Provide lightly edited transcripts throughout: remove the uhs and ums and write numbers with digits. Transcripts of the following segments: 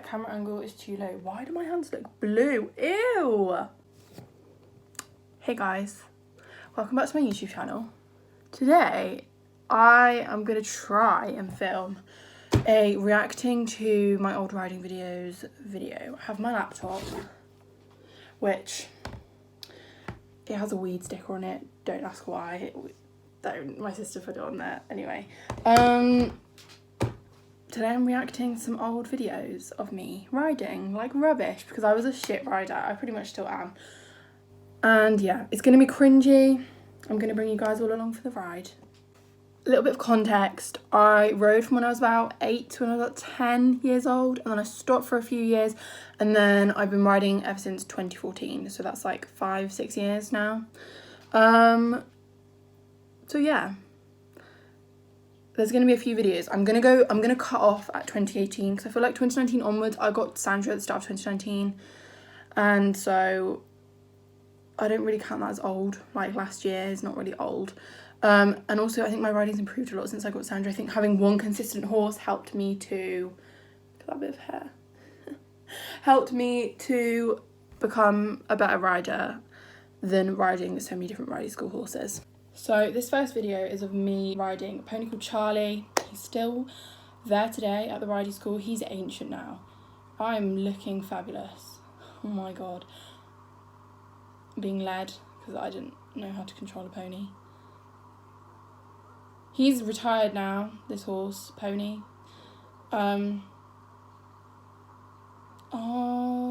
camera angle is too low. Why do my hands look blue? Ew! Hey guys, welcome back to my YouTube channel. Today, I am going to try and film a reacting to my old riding videos video. I have my laptop, which, it has a weed sticker on it. Don't ask why. Don't, my sister put it on there. Anyway, today I'm reacting to some old videos of me riding like rubbish because I was a shit rider. I pretty much still am. And yeah, it's going to be cringy. I'm going to bring you guys all along for the ride. A little bit of context. I rode from when I was about 8 to when I was about 10 years old, and then I stopped for a few years, and then I've been riding ever since 2014. So that's like 5-6 years now. So yeah. There's going to be a few videos. I'm going to cut off at 2018 because I feel like 2019 onwards, I got Sandra at the start of 2019. And so I don't really count that as old. Like last year is not really old. And also I think my riding's improved a lot since I got Sandra. I think having one consistent horse helped me to, look at that bit of hair, helped me to become a better rider than riding so many different riding school horses. So this first video is of me riding a pony called Charlie. He's still there today at the riding school. He's ancient now. I'm looking fabulous. Oh my god. I'm being led because I didn't know how to control a pony. He's retired now, this horse, pony. Oh,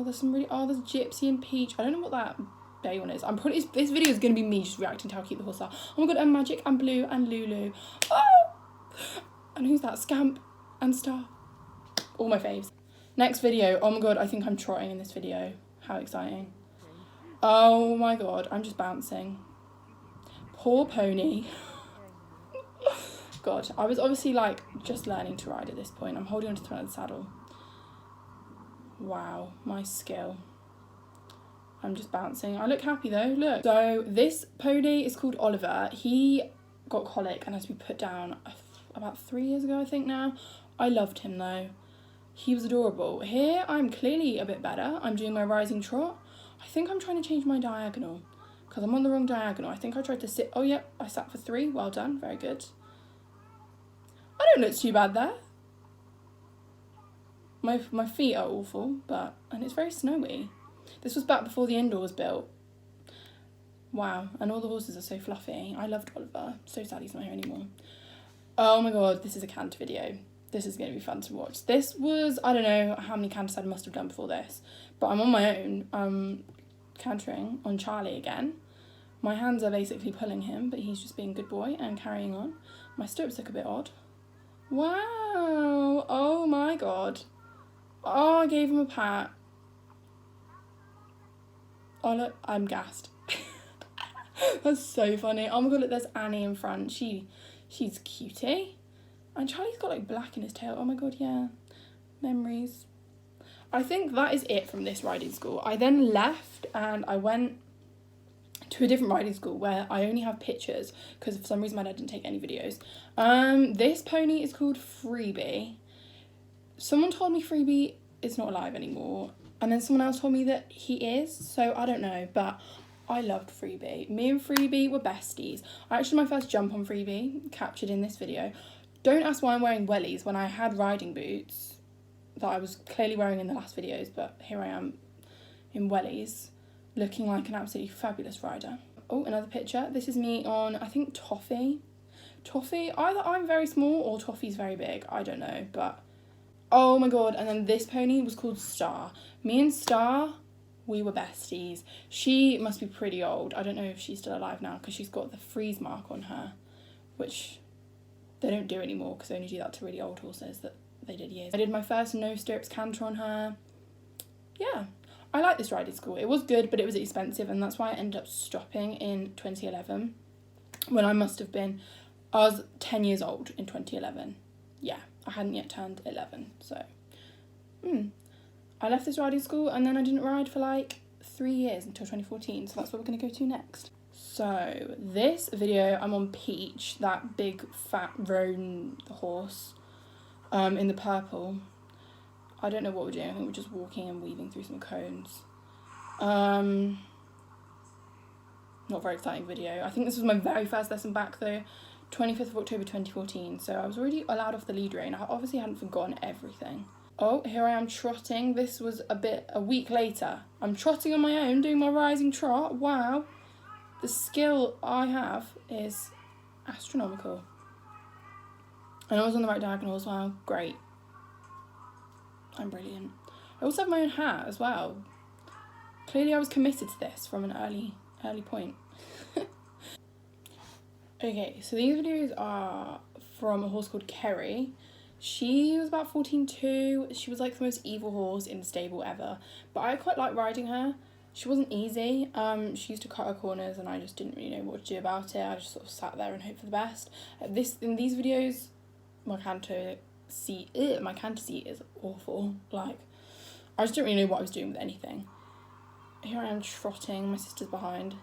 there's some really, there's Gypsy and Peach. I don't know what that day one is. I'm probably, this video is going to be me just reacting to how cute the horse are. Oh my god, and Magic and Blue and Lulu. Oh! And who's that? Scamp and Star. All my faves. Next video. Oh my god, I think I'm trotting in this video. How exciting. Oh my god, I'm just bouncing. Poor pony. God, I was obviously like just learning to ride at this point. I'm holding onto the front of the saddle. Wow, my skill. I'm just bouncing. I look happy though, look. So this pony is called Oliver. He got colic and had to be put down about 3 years ago, I think now. I loved him though. He was adorable. Here, I'm clearly a bit better. I'm doing my rising trot. I think I'm trying to change my diagonal because I'm on the wrong diagonal. I think I tried to sit. Oh, yep, I sat for 3. Well done, very good. I don't look too bad there. My feet are awful, and it's very snowy. This was back before the indoor was built. Wow, and all the horses are so fluffy. I loved Oliver. So sad he's not here anymore. Oh my god, this is a canter video. This is going to be fun to watch. This was, I don't know how many canters I must have done before this, but I'm on my own, cantering on Charlie again. My hands are basically pulling him, but he's just being a good boy and carrying on. My stirrups look a bit odd. Wow, oh my god. Oh, I gave him a pat. Oh look, I'm gassed. That's so funny. Oh my god, look, there's Annie in front. She's cutie. And Charlie's got like black in his tail. Oh my god, yeah. Memories. I think that is it from this riding school. I then left and I went to a different riding school where I only have pictures because for some reason my dad didn't take any videos. This pony is called Freebie. Someone told me Freebie is not alive anymore. And then someone else told me that he is, so I don't know, but I loved Freebie. Me and Freebie were besties. Actually, my first jump on Freebie, captured in this video. Don't ask why I'm wearing wellies when I had riding boots that I was clearly wearing in the last videos, but here I am in wellies, looking like an absolutely fabulous rider. Oh, another picture. This is me on, I think, Toffee. Toffee, either I'm very small or Toffee's very big, I don't know, but oh my god. And then this pony was called Star. Me and Star, we were besties. She must be pretty old. I don't know if she's still alive now because she's got the freeze mark on her, which they don't do anymore because they only do that to really old horses that they did years. I did my first no stirrups canter on her. Yeah, I like this riding school. It was good, but it was expensive, and that's why I ended up stopping in 2011 when I must have been, I was 10 years old in 2011. Yeah, I hadn't yet turned 11, so I left this riding school and then I didn't ride for like 3 years until 2014, so that's what we're going to go to next. So this video, I'm on Peach, that big fat roan horse, in the purple. I don't know what we're doing. I think we're just walking and weaving through some cones. Not very exciting video. I think this was my very first lesson back though, 25th of October 2014. So I was already allowed off the lead rein. I obviously hadn't forgotten everything. Oh, here I am trotting. This was a week later. I'm trotting on my own, doing my rising trot. Wow. The skill I have is astronomical. And I was on the right diagonal as well. Great. I'm brilliant. I also have my own hat as well. Clearly I was committed to this from an early point. Okay, so these videos are from a horse called Kerry. She was about 14 too. She was like the most evil horse in the stable ever. But I quite like riding her. She wasn't easy. She used to cut her corners and I just didn't really know what to do about it. I just sort of sat there and hoped for the best. In these videos, my canter seat is awful. Like, I just didn't really know what I was doing with anything. Here I am trotting, my sister's behind.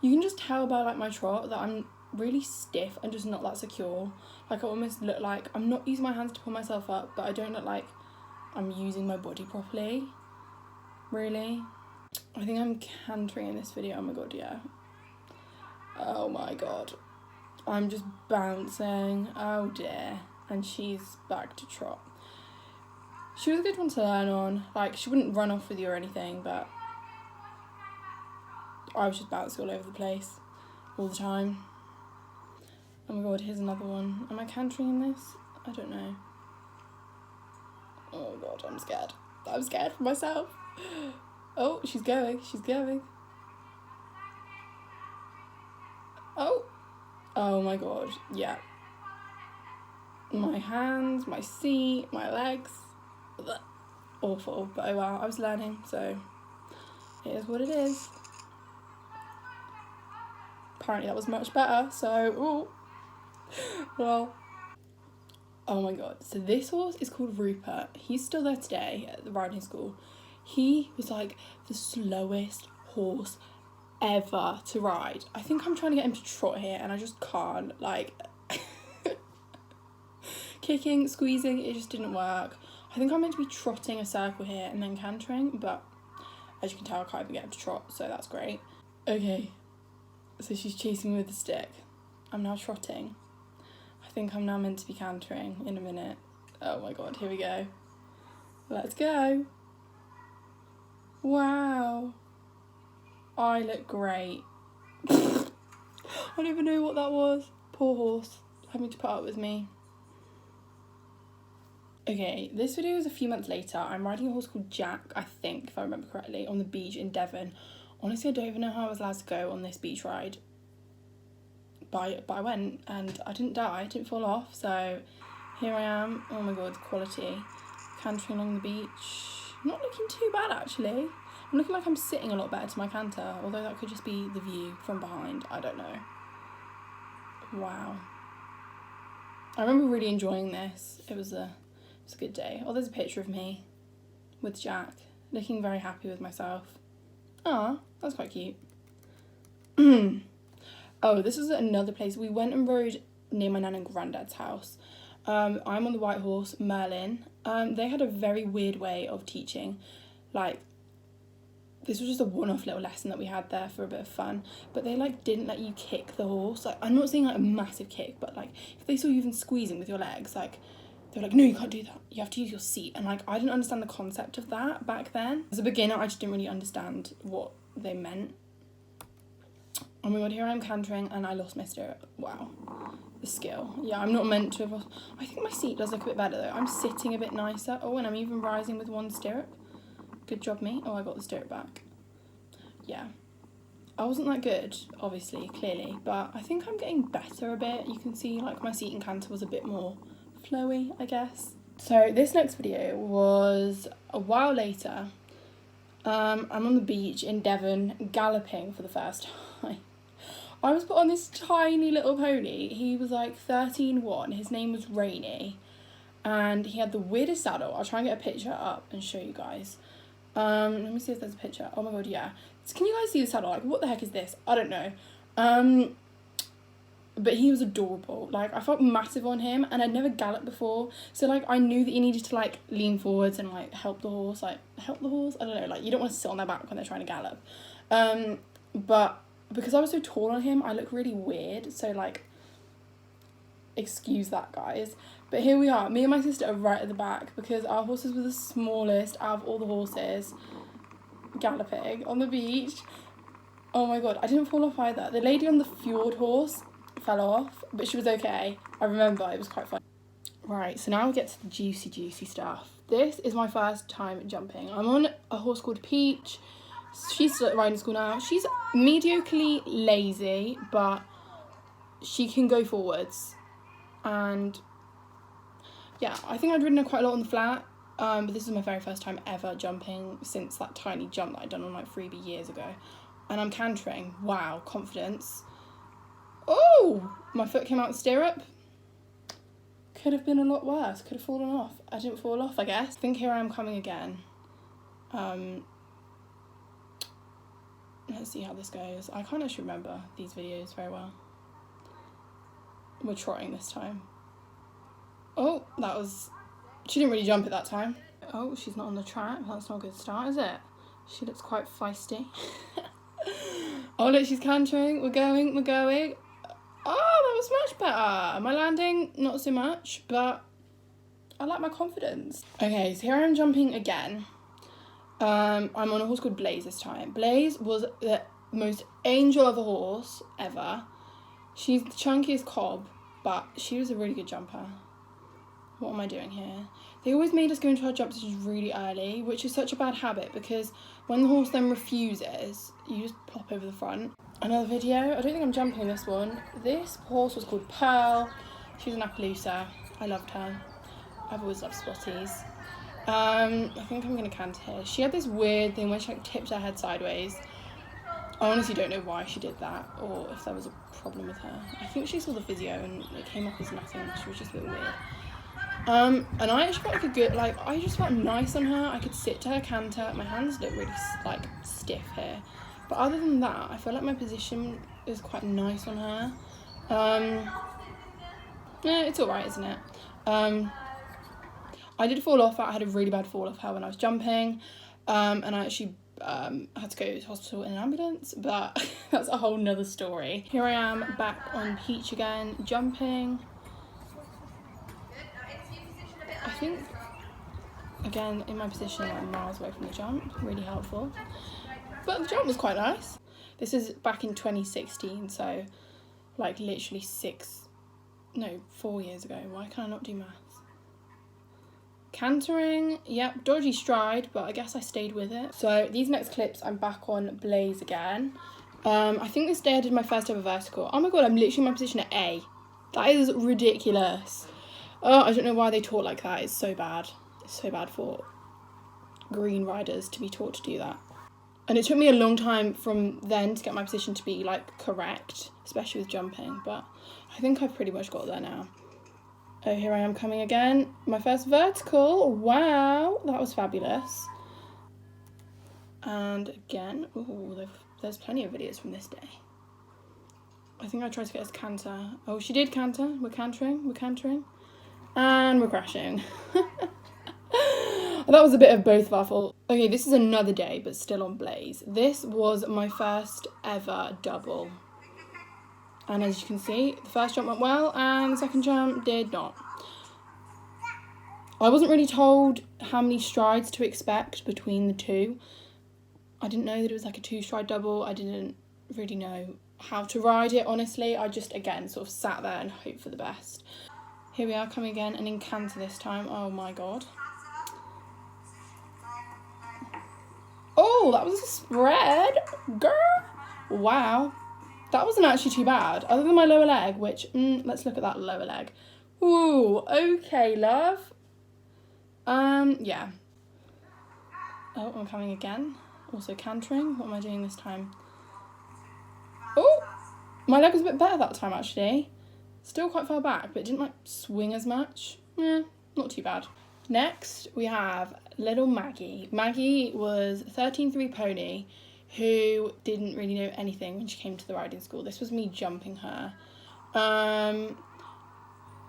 You can just tell by like my trot that I'm really stiff and just not that secure. Like, I almost look like I'm not using my hands to pull myself up, but I don't look like I'm using my body properly. Really. I think I'm cantering in this video. Oh my god, yeah. Oh my god. I'm just bouncing. Oh dear. And she's back to trot. She was a good one to learn on. Like, she wouldn't run off with you or anything, but I was just bouncing all over the place all the time. Oh my god, here's another one. Am I cantering in this? I don't know. Oh god, I'm scared. I'm scared for myself. Oh, she's going. Oh. Oh my god, yeah. My hands, my seat, my legs. Ugh. Awful, but oh well, I was learning, so it is what it is. Apparently that was much better, so, ooh. Well, oh my god, so this horse is called Rupert. He's still there today at the riding school. He was like the slowest horse ever to ride. I think I'm trying to get him to trot here and I just can't. Like, kicking, squeezing, it just didn't work. I think I'm meant to be trotting a circle here and then cantering, but as you can tell I can't even get him to trot, so that's great. Okay, so she's chasing me with a stick. I'm now trotting. I think I'm now meant to be cantering in a minute. Oh my god, here we go. Let's go. Wow. I look great. I don't even know what that was. Poor horse, having to put up with me. Okay, this video is a few months later. I'm riding a horse called Jack, I think, if I remember correctly, on the beach in Devon. Honestly, I don't even know how I was allowed to go on this beach ride. But I went and I didn't die, I didn't fall off, so here I am. Oh my god, quality. Cantering along the beach. Not looking too bad actually. I'm looking like I'm sitting a lot better to my canter, although that could just be the view from behind, I don't know. Wow. I remember really enjoying this. It was a good day. Oh, there's a picture of me with Jack, looking very happy with myself. Ah, that's quite cute. Oh, this is another place. We went and rode near my nan and granddad's house. I'm on the white horse, Merlin. They had a very weird way of teaching. Like, this was just a one-off little lesson that we had there for a bit of fun. But they, like, didn't let you kick the horse. Like, I'm not saying, like, a massive kick, but, like, if they saw you even squeezing with your legs, like, they were like, no, you can't do that. You have to use your seat. And, like, I didn't understand the concept of that back then. As a beginner, I just didn't really understand what they meant. Oh my god, here I am cantering and I lost my stirrup. Wow. The skill. Yeah, I'm not meant to have lost. I think my seat does look a bit better though. I'm sitting a bit nicer. Oh, and I'm even rising with one stirrup. Good job, me. Oh, I got the stirrup back. Yeah. I wasn't that good, obviously, clearly, but I think I'm getting better a bit. You can see, like, my seat and canter was a bit more flowy, I guess. So this next video was a while later. I'm on the beach in Devon, galloping for the first time. I was put on this tiny little pony. He was like 13-1. His name was Rainy. And he had the weirdest saddle. I'll try and get a picture up and show you guys. Let me see if there's a picture. Oh my god, yeah. So can you guys see the saddle? Like, what the heck is this? I don't know. But he was adorable. Like, I felt massive on him, and I'd never galloped before. So, like, I knew that you needed to, like, lean forwards and, like, help the horse. Like, help the horse? I don't know. Like, you don't want to sit on their back when they're trying to gallop. But because I was so tall on him, I look really weird. So, like, excuse that, guys. But here we are. Me and my sister are right at the back because our horses were the smallest out of all the horses galloping on the beach. Oh my god, I didn't fall off either. The lady on the fjord horse fell off, but she was okay. I remember, it was quite fun. Right, so now we get to the juicy stuff. This is my first time jumping. I'm on a horse called Peach. She's still at riding school now. She's mediocrely lazy, but she can go forwards. And yeah, I think I'd ridden her quite a lot on the flat. But this is my very first time ever jumping since that tiny jump that I'd done on like Freebie years ago. And I'm cantering. Wow, confidence. Oh, my foot came out the stirrup. Could have been a lot worse. Could have fallen off. I didn't fall off, I guess. I think here I am coming again. Let's see how this goes. I can't actually remember these videos very well. We're trotting this time. Oh, that was... She didn't really jump at that time. Oh, she's not on the track. That's not a good start, is it? She looks quite feisty. Oh, look, she's cantering. We're going. Oh, that was much better. My landing, not so much, but I like my confidence. Okay, so here I am jumping again. I'm on a horse called Blaze this time. Blaze was the most angel of a horse ever. She's the chunkiest cob, but she was a really good jumper. What am I doing here? They always made us go into our jump sessions really early, which is such a bad habit because when the horse then refuses, you just plop over the front. Another video. I don't think I'm jumping this one. This horse was called Pearl. She was an Appaloosa. I loved her. I've always loved spotties. I think I'm going to canter here. She had this weird thing where she like tipped her head sideways. I honestly don't know why she did that or if there was a problem with her. I think she saw the physio and it came up as nothing. She was just a bit weird. And I actually felt like a good, like, I just felt nice on her. I could sit to her canter. My hands look really, like, stiff here. But other than that, I feel like my position is quite nice on her. Yeah, it's alright, isn't it? I did fall off. I had a really bad fall off her when I was jumping. And I actually had to go to hospital in an ambulance. But that's a whole nother story. Here I am back on Peach again, jumping. I think, again, in my position, I'm miles away from the jump, really helpful. But the jump was quite nice. This is back in 2016, so like literally 4 years ago. Why can I not do maths? Cantering, yep, dodgy stride, but I guess I stayed with it. So these next clips, I'm back on Blaze again. I think this day I did my first ever vertical. Oh my god, I'm literally in my position at A. That is ridiculous. Oh, I don't know why they taught like that. It's so bad. It's so bad for green riders to be taught to do that. And it took me a long time from then to get my position to be, like, correct, especially with jumping. But I think I've pretty much got there now. Oh, here I am coming again. My first vertical. Wow, that was fabulous. And again, ooh, there's plenty of videos from this day. I think I tried to get us to canter. Oh, she did canter. We're cantering. And we're crashing. That was a bit of both of our fault. Okay, this is another day, but still on Blaze. This was my first ever double. And as you can see, the first jump went well, and the second jump did not. I wasn't really told how many strides to expect between the two. I didn't know that it was like a 2-stride double. I didn't really know how to ride it, honestly. I just, again, sort of sat there and hoped for the best. Here we are coming again and in canter this time. Oh my god. Oh, that was a spread, girl. Wow. That wasn't actually too bad. Other than my lower leg, which, let's look at that lower leg. Ooh, okay, love. Yeah. Oh, I'm coming again. Also cantering. What am I doing this time? Oh, my leg was a bit better that time, actually. Still quite far back, but it didn't, like, swing as much. Yeah, not too bad. Next, we have little Maggie. Maggie was a 13-3 pony who didn't really know anything when she came to the riding school. This was me jumping her. When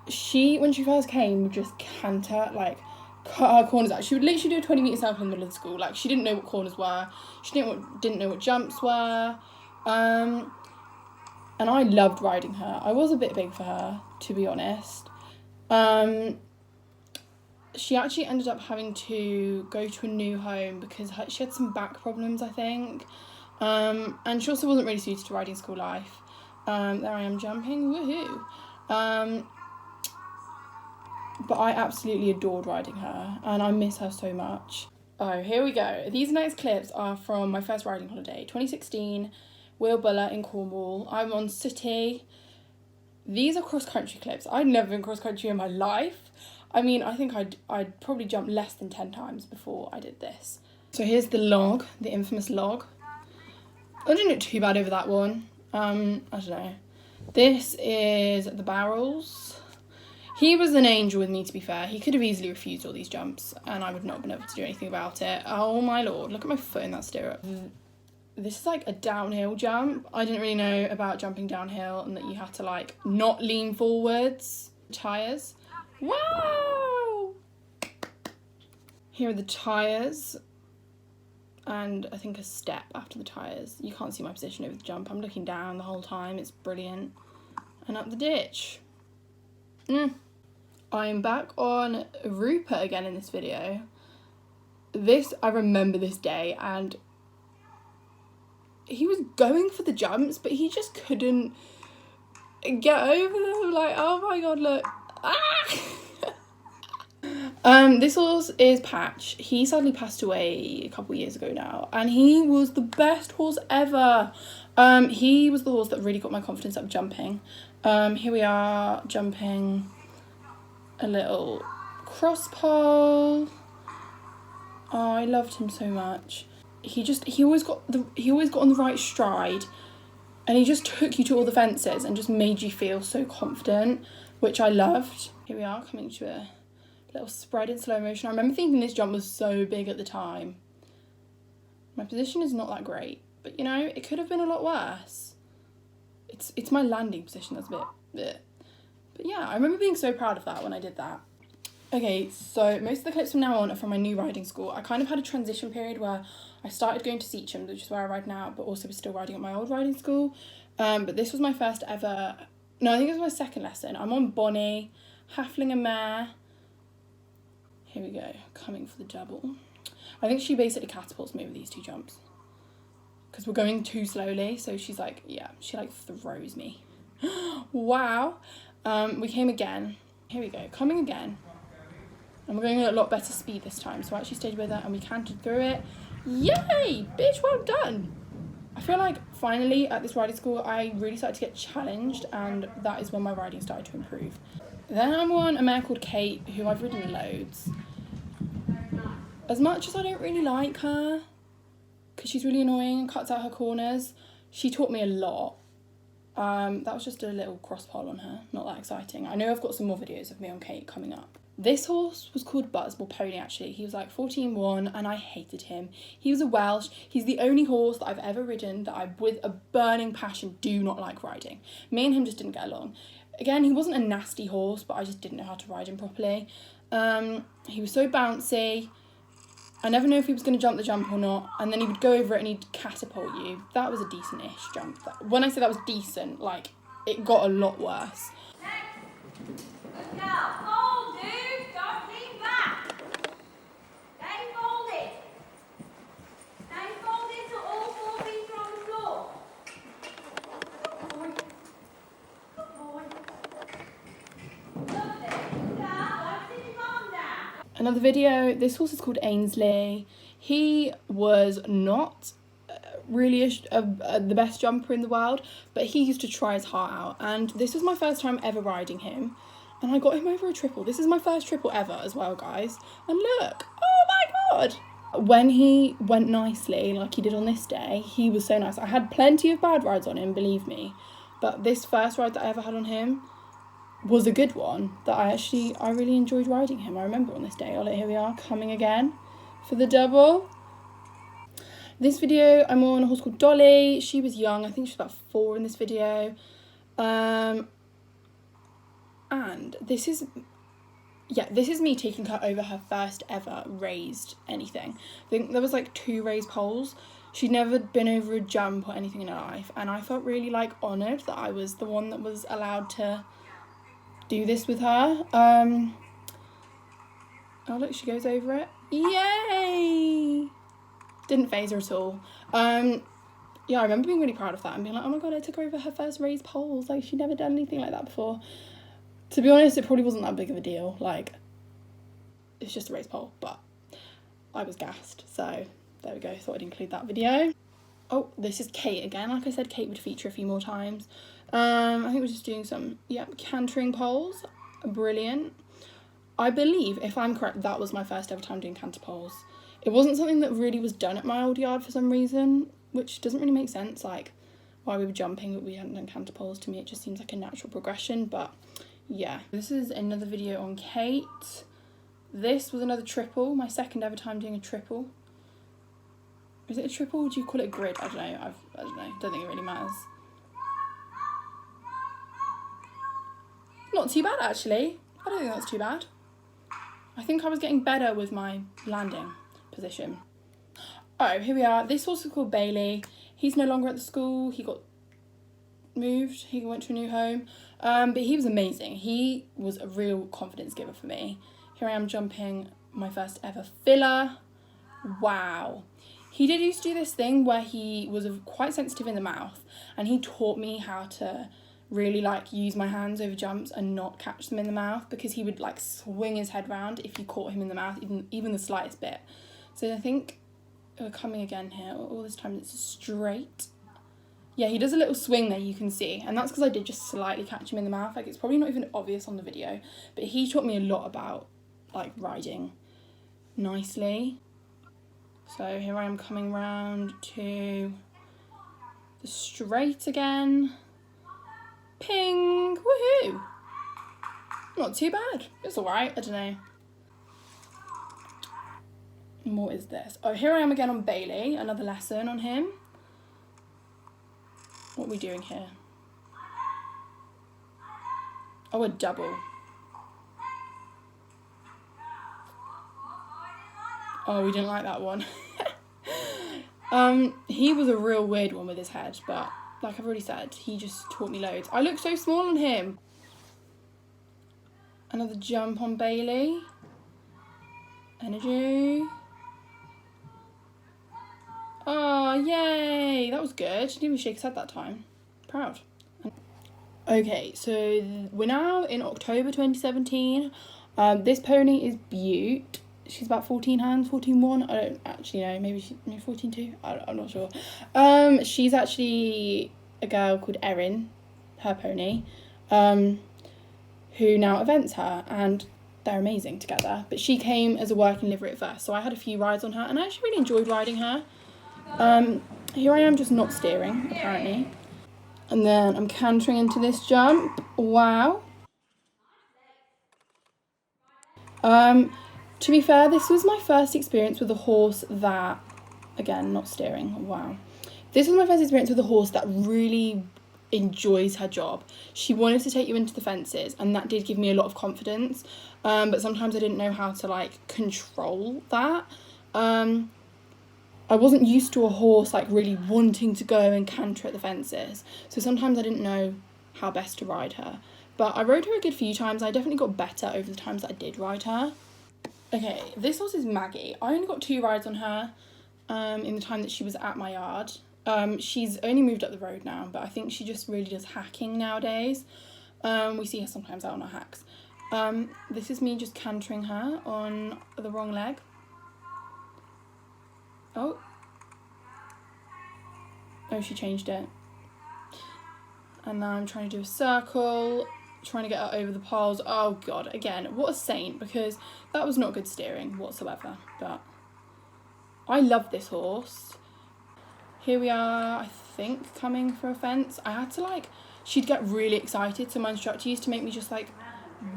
she first came, would just canter, like, cut her corners out. She would literally do a 20-metre circle in the middle of the school. Like, she didn't know what corners were. She didn't know what jumps were. And I loved riding her. I was a bit big for her, to be honest. She actually ended up having to go to a new home because she had some back problems, I think. And she also wasn't really suited to riding school life. There I am jumping, woohoo. But I absolutely adored riding her, and I miss her so much. Oh, here we go. These next clips are from my first riding holiday, 2016, Wheelbuller in Cornwall. I'm on City. These are cross-country clips. I'd never been cross-country in my life. I mean, I think I'd probably jumped less than 10 times before I did this. So here's the log, the infamous log. I didn't look too bad over that one. I don't know. This is the barrels. He was an angel with me, to be fair. He could have easily refused all these jumps and I would not have been able to do anything about it. Oh my lord, look at my foot in that stirrup. This is like a downhill jump. I didn't really know about jumping downhill and that you had to like not lean forwards. Tyres. Wow! Here are the tyres. And I think a step after the tyres. You can't see my position over the jump. I'm looking down the whole time. It's brilliant. And up the ditch. I'm back on Rupert again in this video. I remember this day, and he was going for the jumps, but he just couldn't get over them. Like, oh my god, look. This horse is Patch. He sadly passed away a couple of years ago now, and he was the best horse ever. He was the horse that really got my confidence up jumping. Here we are jumping a little cross pole. Oh, I loved him so much. He always got on the right stride, and he just took you to all the fences and just made you feel so confident, which I loved. Here we are coming to a little spread in slow motion. I remember thinking this jump was so big at the time. My position is not that great, but you know, it could have been a lot worse. It's my landing position that's a bit bleh. But yeah, I remember being so proud of that when I did that. Okay, so most of the clips from now on are from my new riding school. I kind of had a transition period where I started going to Seacham, which is where I ride now, but also was still riding at my old riding school. But this was my first ever, no, I think it was my second lesson. I'm on Bonnie, Halfling and Mare. Here we go, coming for the double. I think she basically catapults me with these two jumps because we're going too slowly. So she's like, yeah, she like throws me. Wow. We came again. Here we go, coming again. And we're going at a lot better speed this time. So I actually stayed with her and we cantered through it. Yay, bitch, well done. I feel like finally at this riding school, I really started to get challenged, and that is when my riding started to improve. Then I'm on a mare called Kate, who I've ridden loads. As much as I don't really like her, because she's really annoying and cuts out her corners, she taught me a lot. That was just a little cross pole on her, not that exciting. I know I've got some more videos of me on Kate coming up. This horse was called Buzz, well Pony actually. He was like 14-1 and I hated him. He was a Welsh. He's the only horse that I've ever ridden that I, with a burning passion, do not like riding. Me and him just didn't get along. Again, he wasn't a nasty horse, but I just didn't know how to ride him properly. He was so bouncy. I never knew if he was going to jump the jump or not, and then he would go over it and he'd catapult you. That was a decent-ish jump. When I say that was decent, like, it got a lot worse. Now, hold, dude. Don't lean back. Stay folded. Stay folded so all 4 feet are on the floor. Good boy. Good boy. Lovely. Now, don't sit your mum down. Another video. This horse is called Ainsley. He was not really the best jumper in the world, but he used to try his heart out, and this was my first time ever riding him. And I got him over a triple. This is my first triple ever as well, guys. And look, oh my god. When he went nicely, like he did on this day, he was so nice. I had plenty of bad rides on him, believe me. But this first ride that I ever had on him was a good one. That I really enjoyed riding him. I remember on this day. Oh, look, here we are, coming again for the double. This video, I'm on a horse called Dolly. She was young. I think she was about 4 in this video. And this is me taking her over her first ever raised anything. I think there was like 2 raised poles. She'd never been over a jump or anything in her life, and I felt really like honoured that I was the one that was allowed to do this with her. Oh look, she goes over it. Yay! Didn't faze her at all. Yeah, I remember being really proud of that and being like, oh my god, I took her over her first raised poles. Like, she'd never done anything like that before. To be honest, it probably wasn't that big of a deal. Like, it's just a raised pole, but I was gassed. So there we go. Thought I'd include that video. Oh, this is Kate again. Like I said, Kate would feature a few more times. I think we're just doing some, cantering poles. Brilliant. I believe, if I'm correct, that was my first ever time doing canter poles. It wasn't something that really was done at my old yard for some reason, which doesn't really make sense. Like, why we were jumping, but we hadn't done canter poles. To me, it just seems like a natural progression, but yeah. This is another video on Kate. This was another triple, my second ever time doing a triple. Is it a triple? Do you call it a grid? I don't know. I don't know. Don't think it really matters. Not too bad, actually. I don't think that's too bad. I think I was getting better with my landing position. Oh, here we are. This horse is called Bailey. He's no longer at the school. He got moved. He went to a new home. But he was amazing. He was a real confidence giver for me. Here I am jumping my first ever filler. Wow. He did used to do this thing where he was quite sensitive in the mouth, and he taught me how to really like use my hands over jumps and not catch them in the mouth, because he would like swing his head round if you caught him in the mouth, even the slightest bit. So I think we're coming again here. All this time it's straight. Yeah, he does a little swing there, you can see, and that's because I did just slightly catch him in the mouth. Like, it's probably not even obvious on the video, but he taught me a lot about like riding nicely. So here I am coming round to the straight again. Ping! Woohoo! Not too bad. It's alright, I don't know. And what is this? Oh, here I am again on Bailey. Another lesson on him. What are we doing here? Oh, a double. Oh, we didn't like that one. He was a real weird one with his head, but like I've already said, he just taught me loads. I look so small on him. Another jump on Bailey. Energy. Oh, yay! That was good. Didn't even shake his head that time. Proud. Okay, so we're now in October 2017. This pony is Butte. She's about 14 hands, 14.1. I don't actually know. Maybe 14.2. I'm not sure. She's actually a girl called Erin, her pony, who now events her, and they're amazing together. But she came as a working livery at first, so I had a few rides on her, and I actually really enjoyed riding her. Here I am just not steering, apparently. And then I'm cantering into this jump. Wow. To be fair, this was my first experience with a horse that, again, not steering, wow. This was my first experience with a horse that really enjoys her job. She wanted to take you into the fences, and that did give me a lot of confidence, but sometimes I didn't know how to, like, control that. I wasn't used to a horse, like, really wanting to go and canter at the fences, so sometimes I didn't know how best to ride her. But I rode her a good few times. I definitely got better over the times that I did ride her. Okay, this horse is Maggie. I only got 2 rides on her in the time that she was at my yard. She's only moved up the road now, but I think she just really does hacking nowadays. We see her sometimes out on our hacks. This is me just cantering her on the wrong leg. Oh, she changed it. And now I'm trying to do a circle, trying to get her over the poles. Oh god, again, what a saint, because that was not good steering whatsoever. But I love this horse. Here we are, I think, coming for a fence. I had to, like, she'd get really excited, so my instructor used to make me just, like,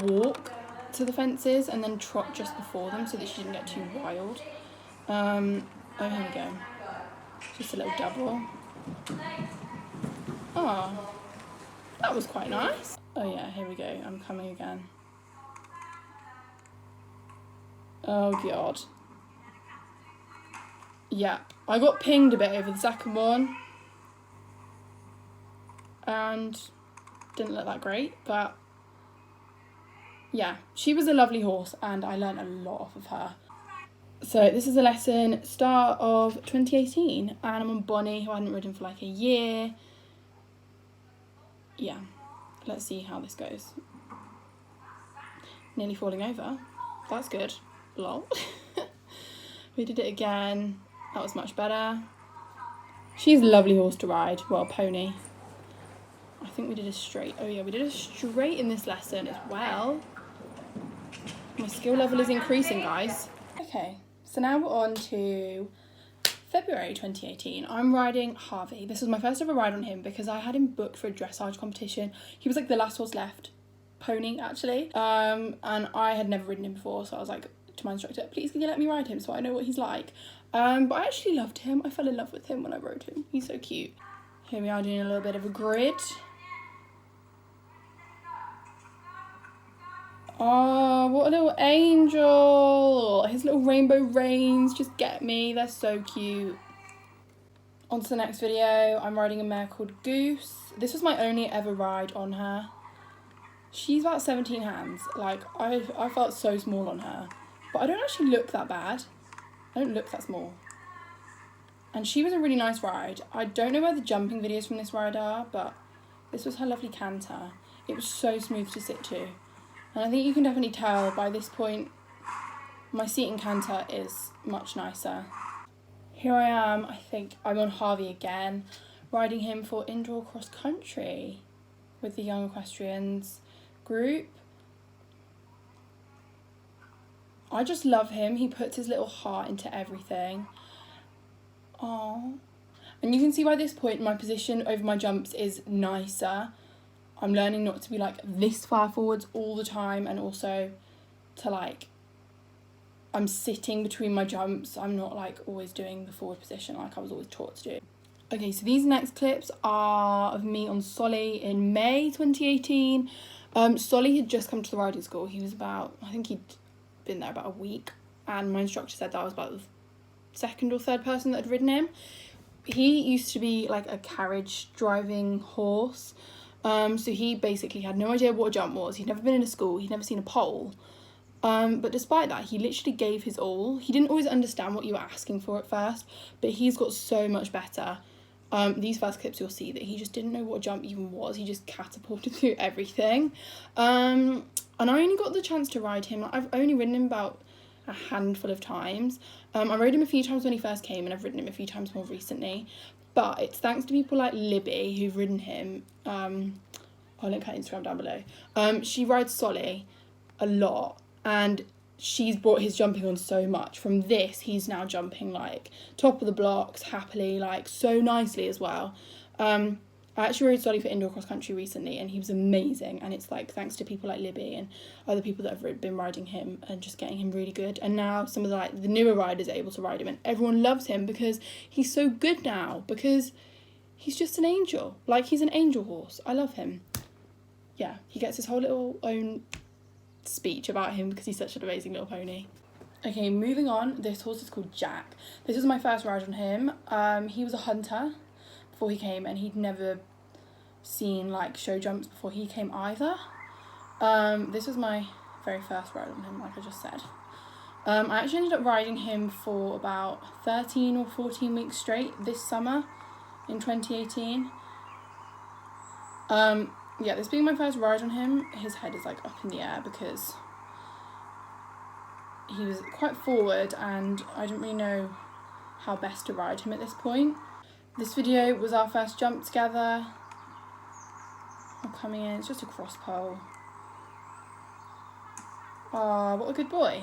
walk to the fences and then trot just before them so that she didn't get too wild. Oh, here we go. Just a little double. Oh, that was quite nice. Oh yeah, here we go. I'm coming again. Oh god. Yeah, I got pinged a bit over the second one. And didn't look that great, but yeah, she was a lovely horse and I learned a lot off of her. So this is a lesson, start of 2018, and I'm on Bonnie, who I hadn't ridden for like a year. Yeah, let's see how this goes. Nearly falling over. That's good. Lol. We did it again. That was much better. She's a lovely horse to ride. Well, pony. I think we did a straight. Oh yeah, we did a straight in this lesson as well. My skill level is increasing, guys. Okay, so now we're on to February 2018. I'm riding Harvey. This was my first ever ride on him because I had him booked for a dressage competition. He was like the last horse left. Pony, actually. And I had never ridden him before, so I was like to my instructor, please can you let me ride him so I know what he's like. But I actually loved him. I fell in love with him when I rode him. He's so cute. Here we are doing a little bit of a grid. Oh, what a little angel. His little rainbow reins just get me. They're so cute. On to the next video. I'm riding a mare called Deuce. This was my only ever ride on her. She's about 17 hands. Like, I felt so small on her. But I don't actually look that bad. I don't look that small. And she was a really nice ride. I don't know where the jumping videos from this ride are, but this was her lovely canter. It was so smooth to sit to. And I think you can definitely tell by this point, my seat and canter is much nicer. Here I am, I think I'm on Harvey again, riding him for indoor cross country with the Young Equestrians group. I just love him. He puts his little heart into everything. Aww. And you can see by this point my position over my jumps is nicer. I'm learning not to be like this far forwards all the time, and also to like, I'm sitting between my jumps. I'm not like always doing the forward position like I was always taught to do. Okay, so these next clips are of me on Sully in May 2018. Sully had just come to the riding school. He was about, I think he'd been there about a week, and my instructor said that I was about the second or third person that had ridden him. He used to be like a carriage driving horse. So he basically had no idea what a jump was. He'd never been in a school. He'd never seen a pole. But despite that, he literally gave his all. He didn't always understand what you were asking for at first, but he's got so much better. These first clips you'll see that he just didn't know what a jump even was. He just catapulted through everything. And I only got the chance to ride him. I've only ridden him about a handful of times. I rode him a few times when he first came, and I've ridden him a few times more recently. But it's thanks to people like Libby who've ridden him. I'll link her Instagram down below. She rides Sully a lot, and she's brought his jumping on so much. From this, he's now jumping like top of the blocks happily, like so nicely as well. I actually rode Sully for indoor cross country recently, and he was amazing. And it's like thanks to people like Libby and other people that have been riding him and just getting him really good. And now some of the newer riders are able to ride him, and everyone loves him because he's so good now, because he's just an angel. Like, he's an angel horse. I love him. Yeah, he gets his whole little own speech about him because he's such an amazing little pony. Okay, moving on. This horse is called Jack. This was my first ride on him. He was a hunter before he came, and he'd never seen like show jumps before he came either. This was my very first ride on him, like I just said. I actually ended up riding him for about 13 or 14 weeks straight this summer in 2018. Yeah, this being my first ride on him, his head is like up in the air because he was quite forward and I didn't really know how best to ride him at this point. This video was our first jump together. I'm coming in, it's just a cross pole. Ah, what a good boy.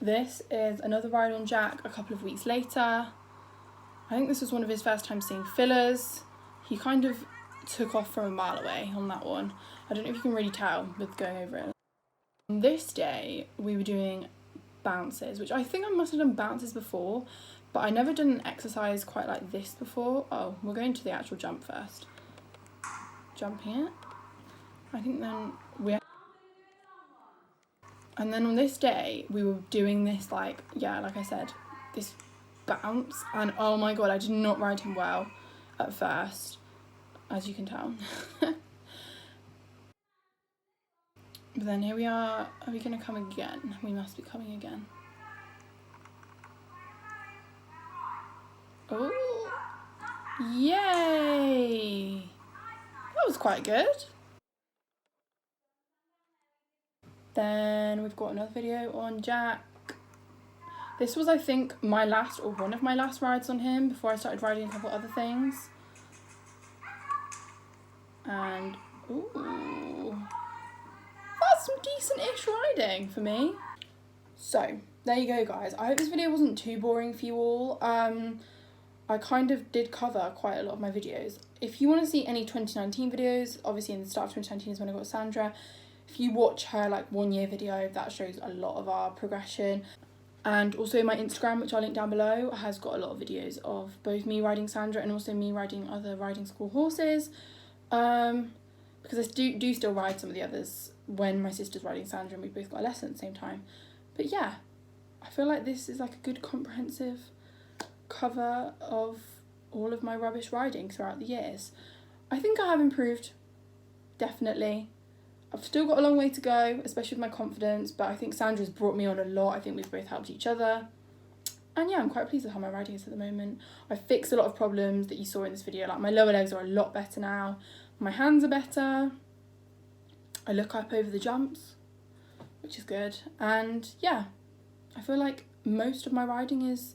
This is another ride on Jack a couple of weeks later. I think this was one of his first times seeing fillers. He kind of took off from a mile away on that one. I don't know if you can really tell with going over it. On this day, we were doing bounces, which I think I must have done bounces before, but I never done an exercise quite like this before. Oh, we're going to the actual jump first. Jumping it. I think then and then on this day we were doing this like I said, this bounce, and oh my god, I did not ride him well at first, as you can tell. But then here we are we gonna come again? We must be coming again. Oh, yay! That was quite good. Then we've got another video on Jack. This was, I think, my last or one of my last rides on him before I started riding a couple other things. And, ooh, that's some decent-ish riding for me. So, there you go, guys. I hope this video wasn't too boring for you all. I kind of did cover quite a lot of my videos. If you want to see any 2019 videos, obviously in the start of 2019 is when I got Sandra. If you watch her like 1 year video, that shows a lot of our progression. And also my Instagram, which I'll link down below, has got a lot of videos of both me riding Sandra and also me riding other riding school horses. Because I do still ride some of the others when my sister's riding Sandra and we both got a lesson at the same time. But yeah, I feel like this is like a good comprehensive cover of all of my rubbish riding throughout the years. I think I have improved, definitely. I've still got a long way to go, especially with my confidence, but I think Sandra's brought me on a lot. I think we've both helped each other. And yeah, I'm quite pleased with how my riding is at the moment. I fixed a lot of problems that you saw in this video. Like my lower legs are a lot better now. My hands are better. I look up over the jumps, which is good. And yeah, I feel like most of my riding is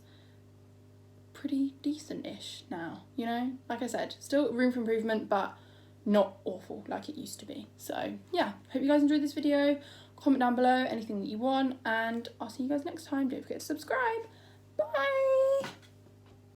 pretty decent-ish now, you know? Like I said, still room for improvement, but not awful like it used to be. So yeah, hope you guys enjoyed this video. Comment down below anything that you want, and I'll see you guys next time. Don't forget to subscribe. Bye!